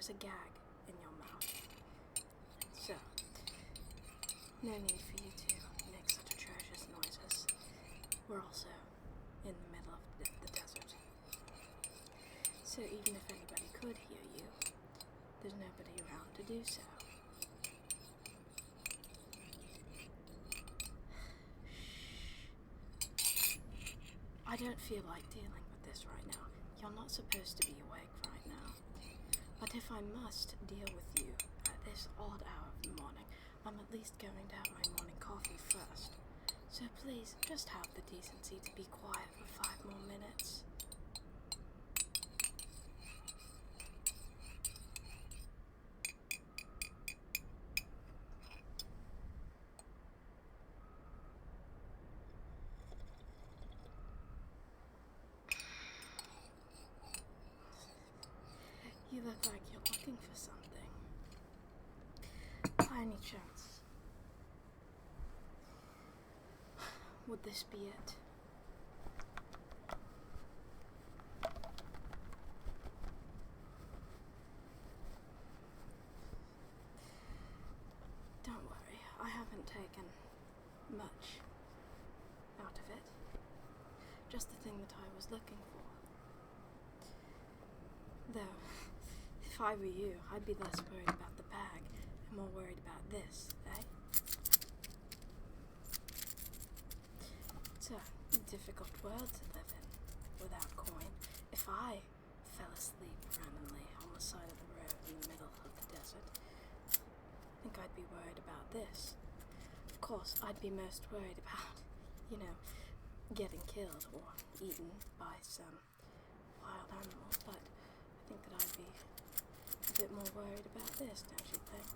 there's a gag in your mouth. So, no need for you to make such atrocious noises. We're also in the middle of the desert. So even if anybody could hear you, there's nobody around to do so. I don't feel like dealing with this right now. You're not supposed to be awake right now. But if I must deal with you at this odd hour of the morning, I'm at least going to have my morning coffee first. So please, just have the decency to be quiet for 5 more minutes. You look like you're looking for something. By any chance, would this be it? Don't worry, I haven't taken much out of it. Just the thing that I was looking for. Though, if I were you, I'd be less worried about the bag and more worried about this, eh? It's a difficult world to live in without coin. If I fell asleep randomly on the side of the road in the middle of the desert, I think I'd be worried about this. Of course, I'd be most worried about, getting killed or eaten by some wild animal, but I think that I'd be a bit more worried about this, don't you think?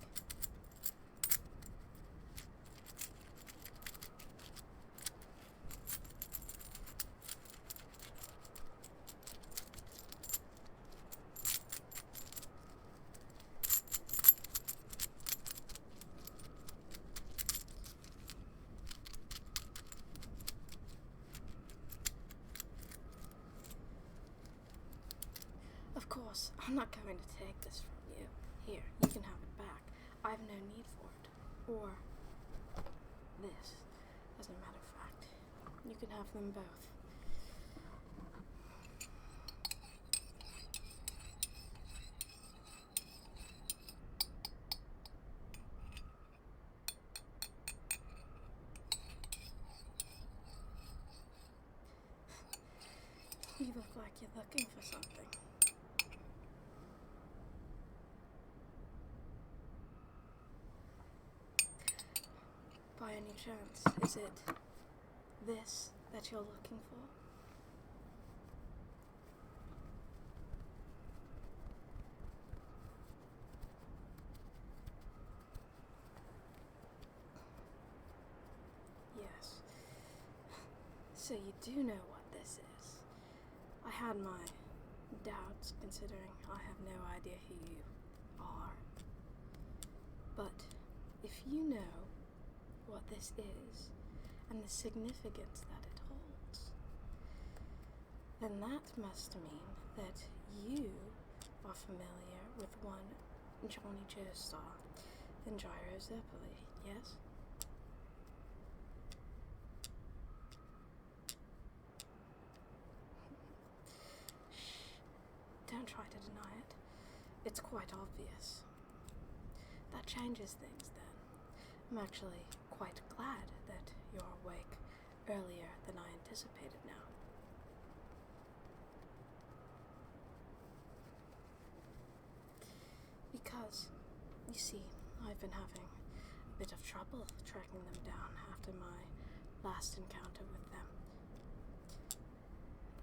Of course, I'm not going to take this from you. Here, you can have it back. I have no need for it. Or this, as a matter of fact. You can have them both. You look like you're looking for something. By any chance, is it this that you're looking for? Yes. So you do know what this is. I had my doubts, considering I have no idea who you are. But if you know what this is and the significance that it holds, then that must mean that you are familiar with one Johnny Joestar and Gyro Zeppeli, yes? Don't try to deny it. It's quite obvious. That changes things then. I'm actually quite glad that you're awake earlier than I anticipated now. Because, you see, I've been having a bit of trouble tracking them down after my last encounter with them.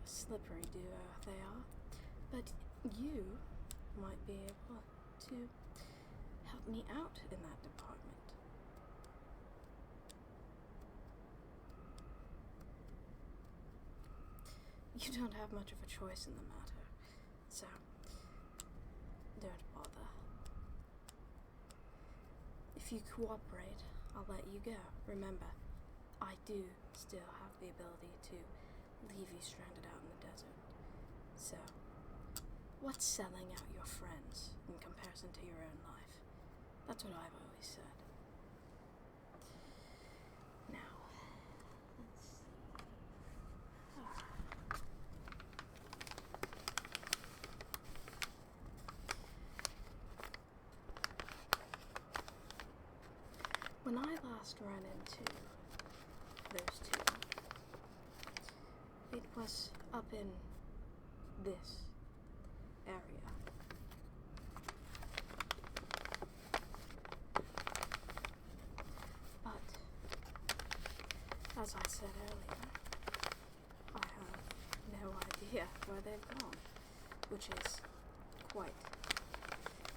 A slippery duo they are, but you might be able to help me out in that department. You don't have much of a choice in the matter, so don't bother. If you cooperate, I'll let you go. Remember, I do still have the ability to leave you stranded out in the desert. So, what's selling out your friends in comparison That's what I've always said. Now, let's see. When I last ran into those two, it was up in this area. But, as I said earlier, I have no idea where they've gone, which is quite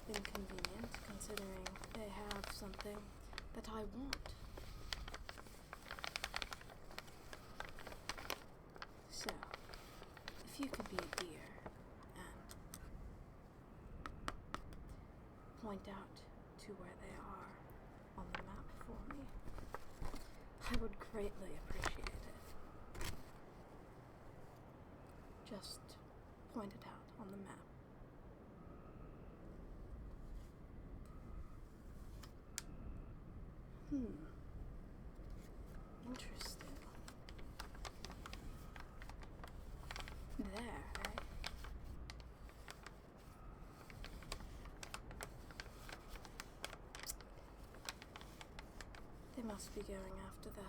inconvenient considering they have something that I want. So, if you could be a dear and point out to where they are on the map for me, I would greatly appreciate it. Just point it out on the map. Interesting. There, eh? They must be going after the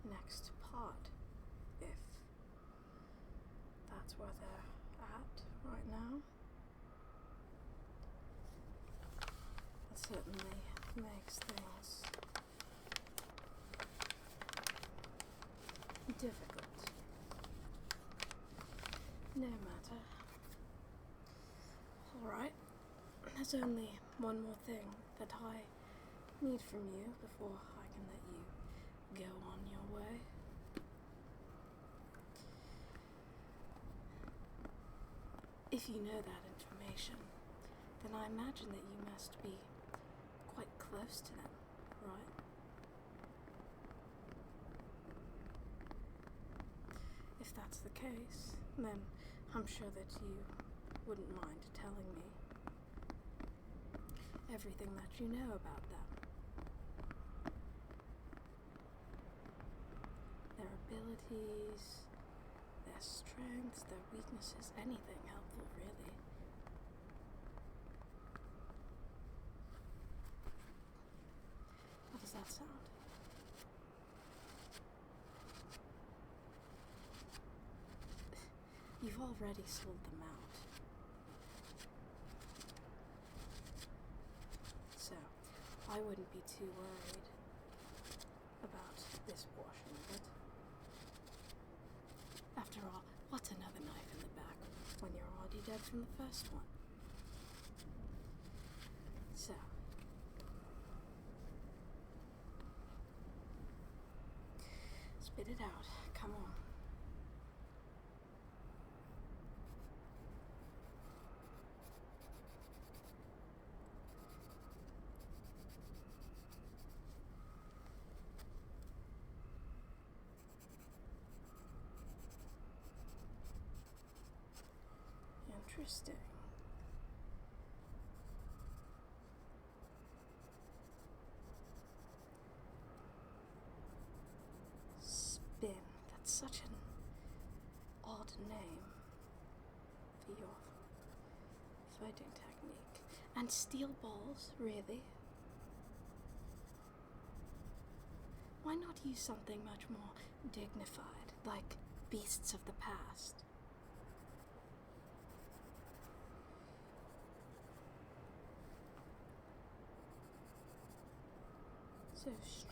next pod, if that's where they're at right now. That certainly makes things difficult. No matter. Alright, there's only one more thing that I need from you before I can let you go on your way. If you know that information, then I imagine that you must be quite close to them, right? If that's the case, then I'm sure that you wouldn't mind telling me everything that you know about them. Their abilities, their strengths, their weaknesses, anything helpful, really. How does that sound? You've already sold them out. So, I wouldn't be too worried about this portion of it. After all, what's another knife in the back when you're already dead from the first one? So, spit it out. Come on. Interesting. Spin. That's such an odd name for your fighting technique. And steel balls, really? Why not use something much more dignified, like beasts of the past? So strange.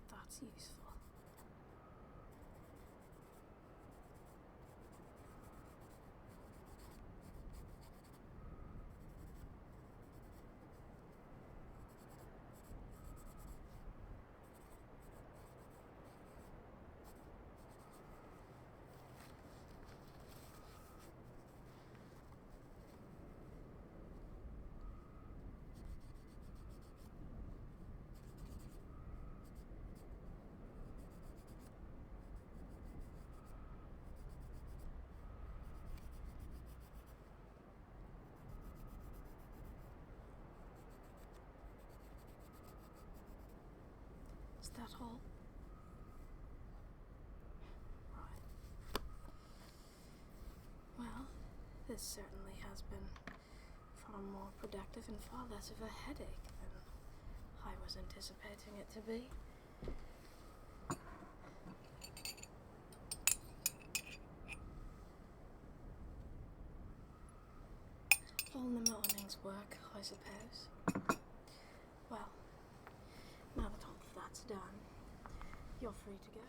That's useful. that all? Right. Well, this certainly has been far more productive and far less of a headache than I was anticipating it to be. All in the morning's work, I suppose. Well, now that all of that's done, you're free to go.